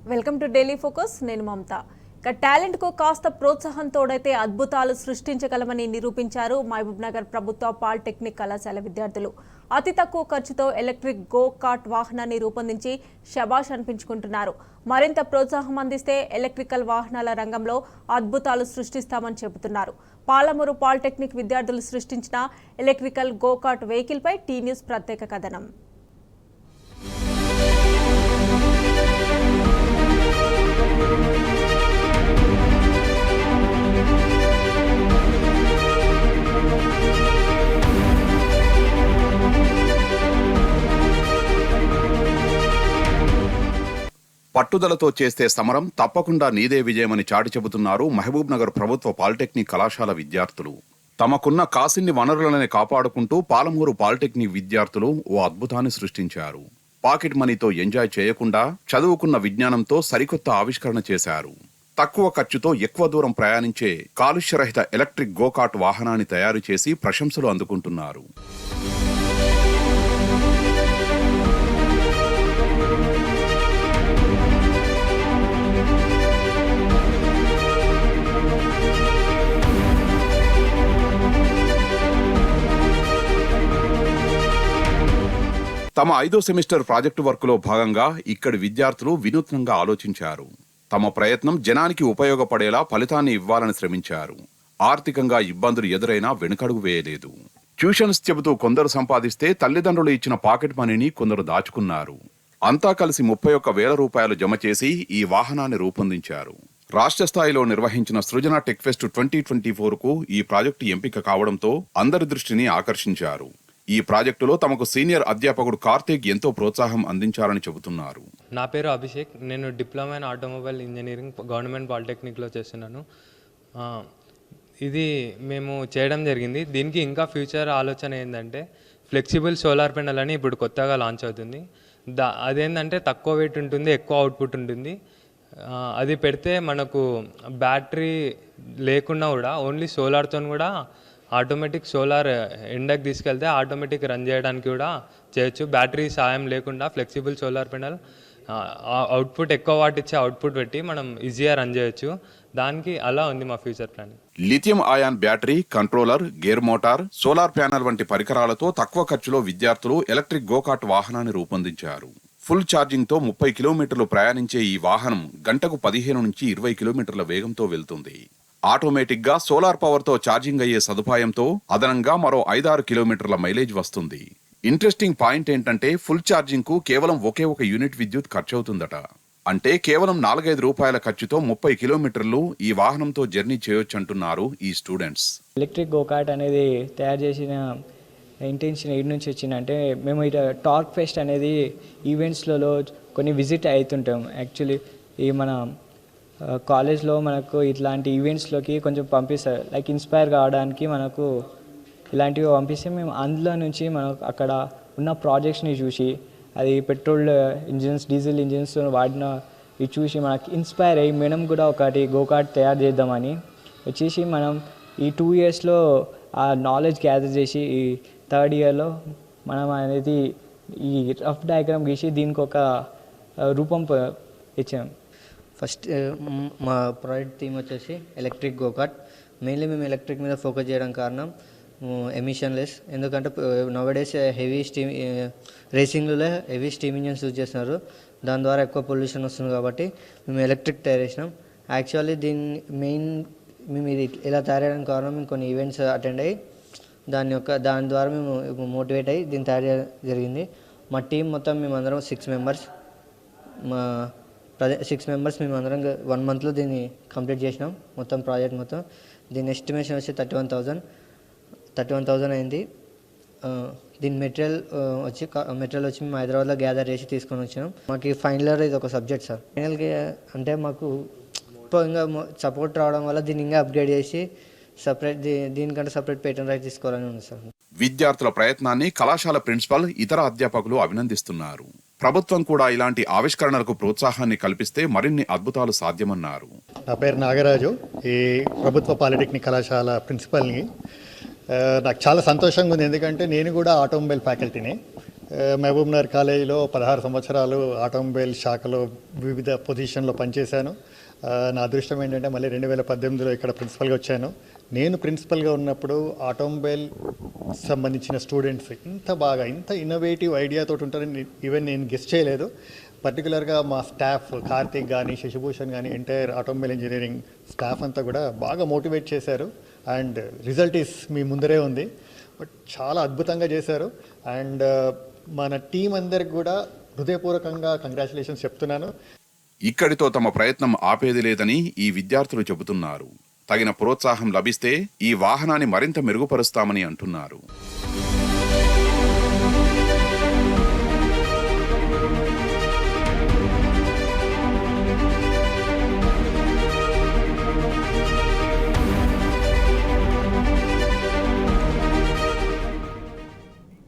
Welcome to daily focus. నేను మమత. ఇక టాలెంట్కు కాస్త ప్రోత్సాహం తోడైతే అద్భుతాలు సృష్టించగలమని నిరూపించారు మహబూబ్ నగర్ ప్రభుత్వ పాలిటెక్నిక్ కళాశాల విద్యార్థులు. అతి తక్కువ ఖర్చుతో ఎలక్ట్రిక్ గో కార్ట్ వాహనాన్ని రూపొందించి శబాష్ అనిపించుకుంటున్నారు. మరింత ప్రోత్సాహం అందిస్తే ఎలక్ట్రికల్ వాహనాల రంగంలో అద్భుతాలు సృష్టిస్తామని చెబుతున్నారు. పాలమూరు పాలిటెక్నిక్ విద్యార్థులు సృష్టించిన ఎలక్ట్రికల్ గో కార్ట్ వెహికల్పై టీ న్యూస్ ప్రత్యేక కథనం. పట్టుదలతో చేస్తే సమరం తప్పకుండా నీదే విజయమని చాటి చెబుతున్నారు మహబూబ్ నగర్ ప్రభుత్వ పాలిటెక్నిక్ కళాశాల విద్యార్థులు. తమకున్న కాసిన్ని వనరులనే కాపాడుకుంటూ పాలమూరు పాలిటెక్నిక్ విద్యార్థులు ఓ అద్భుతాన్ని సృష్టించారు. పాకెట్ మనీతో ఎంజాయ్ చేయకుండా చదువుకున్న విజ్ఞానంతో సరికొత్త ఆవిష్కరణ చేశారు. తక్కువ ఖర్చుతో ఎక్కువ దూరం ప్రయాణించే కాలుష్యరహిత ఎలక్ట్రిక్ గోకాట్ వాహనాన్ని తయారు చేసి ప్రశంసలు అందుకుంటున్నారు. తమ 5వ సెమిస్టర్ ప్రాజెక్టు వర్క్లో భాగంగా ఇక్కడి విద్యార్థులు వినూత్నంగా ఆలోచించారు. తమ ప్రయత్నం జనానికి ఉపయోగపడేలా ఫలితాన్ని ఇవ్వాలని శ్రమించారు. ఆర్థికంగా ఇబ్బందులు ఎదురైనా వెనుకడుగు వేయలేదు. ట్యూషన్స్ చెబుతూ కొందరు సంపాదిస్తే తల్లిదండ్రులు ఇచ్చిన పాకెట్ మనీని కొందరు దాచుకున్నారు. అంతా కలిసి 31,000 రూపాయలు జమ చేసి ఈ వాహనాన్ని రూపొందించారు. రాష్ట్ర స్థాయిలో నిర్వహించిన సృజన టెక్ ఫెస్ట్ 2024కు ఈ ప్రాజెక్టు ఎంపిక కావడంతో అందరి దృష్టిని ఆకర్షించారు. ఈ ప్రాజెక్టులో తమకు సీనియర్ అధ్యాపకుడు కార్తీక్ ఎంతో ప్రోత్సాహం అందించారని చెబుతున్నారు. నా పేరు అభిషేక్. నేను diploma in automobile engineering government పాలిటెక్నిక్లో చేస్తున్నాను. ఇది మేము చేయడం జరిగింది. దీనికి ఇంకా ఫ్యూచర్ ఆలోచన ఏంటంటే ఫ్లెక్సిబుల్ సోలార్ పెనల్ అని ఇప్పుడు కొత్తగా లాంచ్ అవుతుంది. అదేంటంటే తక్కువ వెయిట్ ఉంటుంది, ఎక్కువ అవుట్పుట్ ఉంటుంది. అది పెడితే మనకు బ్యాటరీ లేకుండా కూడా ఓన్లీ సోలార్తో కూడా ఆటోమేటిక్ సోలార్ ఎండకి తీసుకెళ్తే ఆటోమేటిక్ రన్ చేయడానికి కూడా చేయొచ్చు. బ్యాటరీ సాయం లేకుండా ఫ్లెక్సిబుల్ సోలార్ పెనల్ అవుట్పుట్ ఎక్కువ వాట్ ఇచ్చే అవుట్పుట్ పెట్టి మనం ఈజీగా రన్ చేయొచ్చు. దానికి అలా ఉంది మా future plan. Lithium ion battery, controller, gear motor, solar panel వంటి పరికరాలతో తక్కువ ఖర్చులో విద్యార్థులు ఎలక్ట్రిక్ గోకాట్ వాహనాన్ని రూపొందించారు. ఫుల్ ఛార్జింగ్తో 30 కిలోమీటర్లు ప్రయాణించే ఈ వాహనం గంటకు 15 నుంచి 20 కిలోమీటర్ల వేగంతో వెళ్తుంది. ఆటోమేటిక్ గా సోలార్ పవర్ తో ఛార్జింగ్ అయ్యే సదుపాయంతో అదనంగా మరో 5-6 కిలోమీటర్ల మైలేజ్ వస్తుంది. ఇంట్రెస్టింగ్ పాయింట్ ఏంటంటే ఫుల్ ఛార్జింగ్ కు కేవలం ఒకే ఒక యూనిట్ విద్యుత్ ఖర్చవుతుందట. అంటే కేవలం 4-5 రూపాయల ఖర్చుతో 30 కిలోమీటర్లు ఈ వాహనంతో జర్నీ చేయొచ్చంటున్నారు ఈ స్టూడెంట్స్. ఎలక్ట్రిక్ గోకాట్ అనేది తయారు చేసిన ఇంటెన్షన్ ఎయిడ్ నుంచి వచ్చిందంటే మేము ఇట టార్క్ ఫెస్ట్ అనేది ఈవెంట్స్లలో కొన్ని విజిట్ అవుతుంటాం. యాక్చువల్లీ ఈ మన కాలేజ్లో మనకు ఇట్లాంటి ఈవెంట్స్లోకి కొంచెం పంపిస్తారు, లైక్ ఇన్స్పైర్ కావడానికి మనకు ఇలాంటివి పంపిస్తే మేము అందులో నుంచి మనకు అక్కడ ఉన్న ప్రాజెక్ట్స్ని చూసి అది పెట్రోల్ ఇంజిన్స్, డీజిల్ ఇంజిన్స్ వాడిన ఇవి చూసి మనకు ఇన్స్పైర్ అయ్యి మనం కూడా ఒకటి గోకార్ట్ తయారు చేద్దామని వచ్చేసి మనం ఈ 2 ఇయర్స్లో ఆ నాలెడ్జ్ గ్యాదర్ చేసి ఈ 3rd ఇయర్లో మనం అనేది ఈ రఫ్ డయాగ్రామ్ గీసి దీనికి ఒక రూపం ఇచ్చాం. ఫస్ట్ మా ప్రాజెక్ట్ థీమ్ వచ్చేసి ఎలక్ట్రిక్ గోకార్ట్. మెయిన్లీ మేము ఎలక్ట్రిక్ మీద ఫోకస్ చేయడం కారణం ఎమిషన్ లెస్. ఎందుకంటే నోవడేస్ హెవీ స్టీమ్ రేసింగ్లో హెవీ స్టీమ్ ఇంజన్స్ యూజ్ చేస్తున్నారు. దాని ద్వారా ఎక్కువ పొల్యూషన్ వస్తుంది కాబట్టి మేము ఎలక్ట్రిక్ తయారు చేసినాం. యాక్చువల్లీ మేము ఇది ఇలా తయారయ్యడానికి కారణం మేము కొన్ని ఈవెంట్స్ అటెండ్ అయ్యి దాని ద్వారా మేము మోటివేట్ అయ్యి దీన్ని తయారు చేయడం జరిగింది. మా టీం మొత్తం మేమందరం 6 మెంబర్స్. మా 6 మెంబర్స్ మేమందరం 1 మంత్లో దీన్ని కంప్లీట్ చేసినాం. మొత్తం ప్రాజెక్ట్ మొత్తం దీని ఎస్టిమేషన్ వచ్చి 31,000 అయింది. దీని మెటీరియల్ వచ్చి మేము హైదరాబాద్లో గ్యాదర్ చేసి తీసుకొని వచ్చినాం. మాకు ఫైనల్ ఇయర్ ఇది ఒక సబ్జెక్ట్ సార్. ఫైనల్గా అంటే మాకు ఇంకా సపోర్ట్ రావడం వల్ల దీన్ని ఇంకా అప్గ్రేడ్ చేసి దీనికంటే సపరేట్ పేటెంట్ రైట్ తీసుకోవాలని ఉంది సార్. విద్యార్థుల ప్రయత్నాన్ని కళాశాల ప్రిన్సిపల్, ఇతర అధ్యాపకులు అభినందిస్తున్నారు. ప్రభుత్వం కూడా ఇలాంటి ఆవిష్కరణలకు ప్రోత్సాహాన్ని కల్పిస్తే మరిన్ని అద్భుతాలు సాధ్యమన్నారు. నా పేరు నాగరాజు. ఈ ప్రభుత్వ పాలిటెక్నిక్ కళాశాల ప్రిన్సిపల్ని. నాకు చాలా సంతోషంగా ఉంది, ఎందుకంటే నేను కూడా ఆటోమొబైల్ ఫ్యాకల్టీని. మహబూబ్నగర్ కాలేజీలో 16 సంవత్సరాలు ఆటోమొబైల్ శాఖలో వివిధ పొజిషన్లో పనిచేశాను. నా అదృష్టం ఏంటంటే మళ్ళీ 2018లో ఇక్కడ ప్రిన్సిపల్గా వచ్చాను. నేను ప్రిన్సిపల్గా ఉన్నప్పుడు ఆటోమొబైల్ సంబంధించిన స్టూడెంట్స్ ఇంత ఇన్నోవేటివ్ ఐడియాతో ఉంటారని ఈవెన్ నేను గెస్ట్ చేయలేదు. పర్టికులర్గా మా స్టాఫ్ కార్తీక్ కానీ శశిభూషణ్ కానీ ఎంటైర్ ఆటోమొబైల్ ఇంజనీరింగ్ స్టాఫ్ అంతా కూడా బాగా మోటివేట్ చేశారు. అండ్ రిజల్ట్ ఈస్ మీ ముందరే ఉంది. బట్ చాలా అద్భుతంగా చేశారు. అండ్ మన టీం అందరికి కూడా హృదయపూర్వకంగా కంగ్రాచులేషన్స్ చెప్తున్నాను. ఇక్కడితో తమ ప్రయత్నం ఆపేది లేదని ఈ విద్యార్థులు చెబుతున్నారు. తగిన ప్రోత్సాహం లభిస్తే ఈ వాహనాన్ని మరింత మెరుగుపరుస్తామని అంటున్నారు.